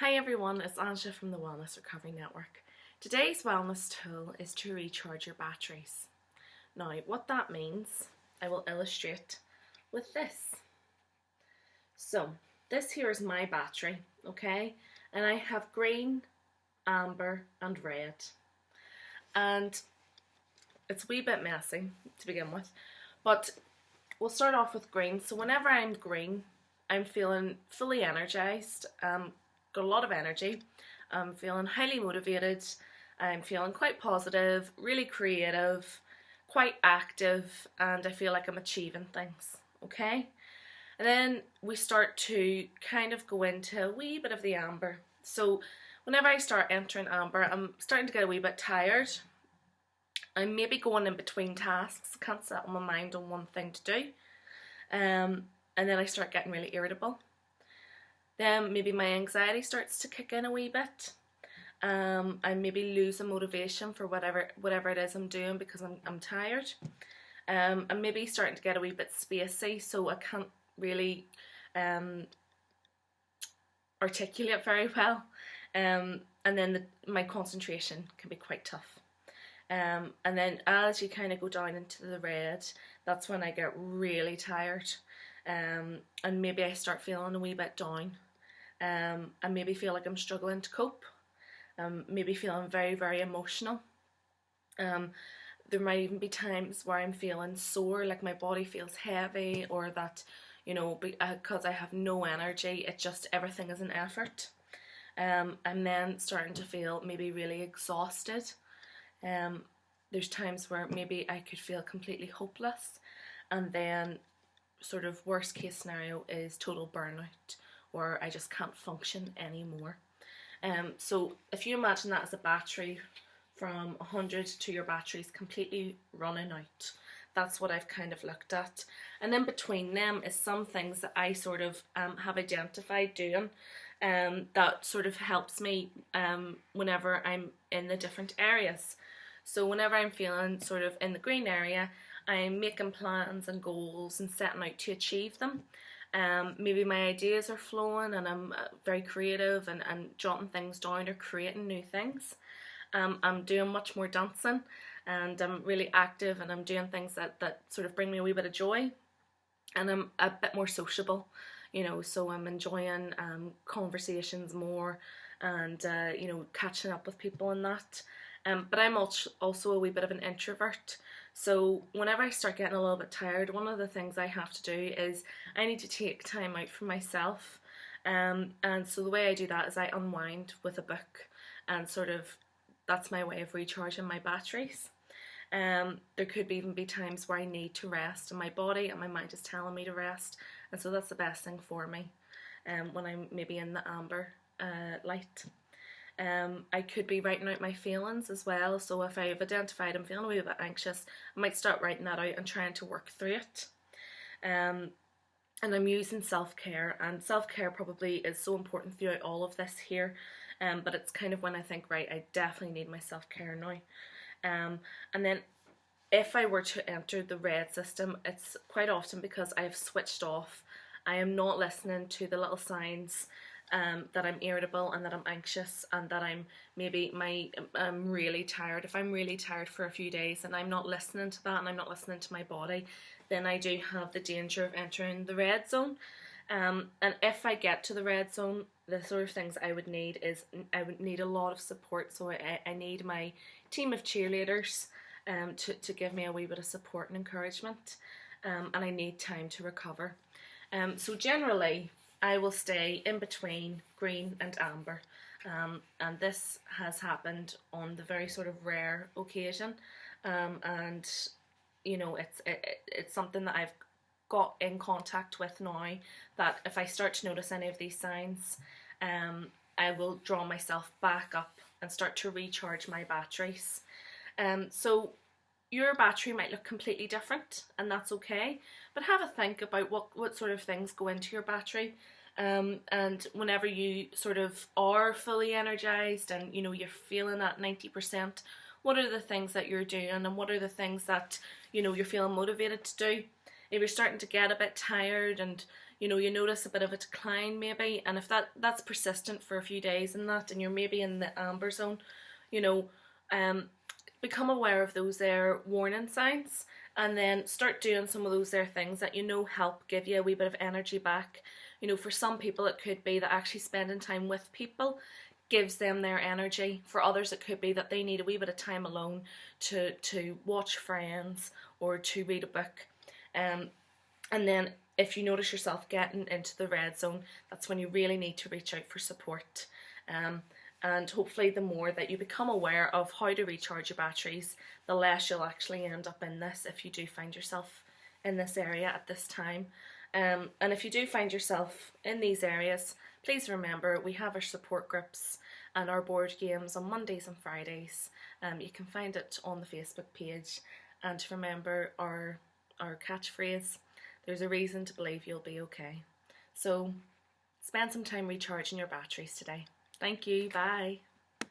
Hi everyone, it's Anja from the Wellness Recovery Network. Today's wellness tool is to recharge your batteries. Now, what that means, I will illustrate with this. So, this here is my battery, okay? And I have green, amber, and red. And it's a wee bit messy to begin with, but we'll start off with green. So, whenever I'm green, I'm feeling fully energized. Got a lot of energy. I'm feeling highly motivated. I'm feeling quite positive, really creative, quite active, and I feel like I'm achieving things, okay? And then we start to kind of go into a wee bit of the amber. So whenever I start entering amber, I'm starting to get a wee bit tired. I'm maybe going in between tasks, can't settle my mind on one thing to do. And then I start getting really irritable. Then maybe my anxiety starts to kick in a wee bit. I maybe lose a motivation for whatever it is I'm doing because I'm tired. I'm maybe starting to get a wee bit spacey, so I can't really articulate very well. And then my concentration can be quite tough. And then as you kind of go down into the red, that's when I get really tired. And maybe I start feeling a wee bit down. I maybe feel like I'm struggling to cope. Maybe feeling very, very emotional. There might even be times where I'm feeling sore, like my body feels heavy, or that, because I have no energy, it just, everything is an effort. And then starting to feel maybe really exhausted. There's times where maybe I could feel completely hopeless, and then sort of worst case scenario is total burnout, or I just can't function anymore. So if you imagine that as a battery from 100 to your batteries completely running out, that's what I've kind of looked at. And then between them is some things that I sort of have identified doing that sort of helps me whenever I'm in the different areas. So whenever I'm feeling sort of in the green area, I'm making plans and goals and setting out to achieve them. Maybe my ideas are flowing and I'm very creative and jotting things down or creating new things. I'm doing much more dancing, and I'm really active, and I'm doing things that sort of bring me a wee bit of joy, and I'm a bit more sociable, so I'm enjoying conversations more, and catching up with people and that. But I'm also a wee bit of an introvert. So whenever I start getting a little bit tired, one of the things I have to do is I need to take time out for myself. And so the way I do that is I unwind with a book, and sort of that's my way of recharging my batteries. There could even be times where I need to rest, and my body and my mind is telling me to rest, and so that's the best thing for me when I'm maybe in the amber light. I could be writing out my feelings as well, so if I've identified I'm feeling a wee bit anxious, I might start writing that out and trying to work through it. And I'm using self-care, and self-care probably is so important throughout all of this here, but it's kind of when I think, right, I definitely need my self-care now. And then if I were to enter the red system, it's quite often because I have switched off. I am not listening to the little signs that I'm irritable and that I'm anxious and that I'm really tired. If I'm really tired for a few days and I'm not listening to that and I'm not listening to my body, then I do have the danger of entering the red zone. And if I get to the red zone, the sort of things I would need is I would need a lot of support. So I need my team of cheerleaders to give me a wee bit of support and encouragement, and I need time to recover. So generally, I will stay in between green and amber, and this has happened on the very sort of rare occasion, and it's something that I've got in contact with now, that if I start to notice any of these signs, I will draw myself back up and start to recharge my batteries. So your battery might look completely different, and that's okay, but have a think about what sort of things go into your battery. And whenever you sort of are fully energized and you're feeling at 90%, what are the things that you're doing, and what are the things that you're feeling motivated to do? If you're starting to get a bit tired and you know, you notice a bit of a decline maybe, and if that's persistent for a few days and you're maybe in the amber zone, you know, become aware of those there warning signs, and then start doing some of those there things that you know help give you a wee bit of energy back. You know, for some people it could be that actually spending time with people gives them their energy. For others it could be that they need a wee bit of time alone to watch Friends or to read a book. And then if you notice yourself getting into the red zone, that's when you really need to reach out for support. And hopefully the more that you become aware of how to recharge your batteries, the less you'll actually end up in this if you do find yourself in this area at this time. And if you do find yourself in these areas, please remember we have our support groups and our board games on Mondays and Fridays. You can find it on the Facebook page. And remember our catchphrase, there's a reason to believe you'll be okay. So spend some time recharging your batteries today. Thank you. Bye.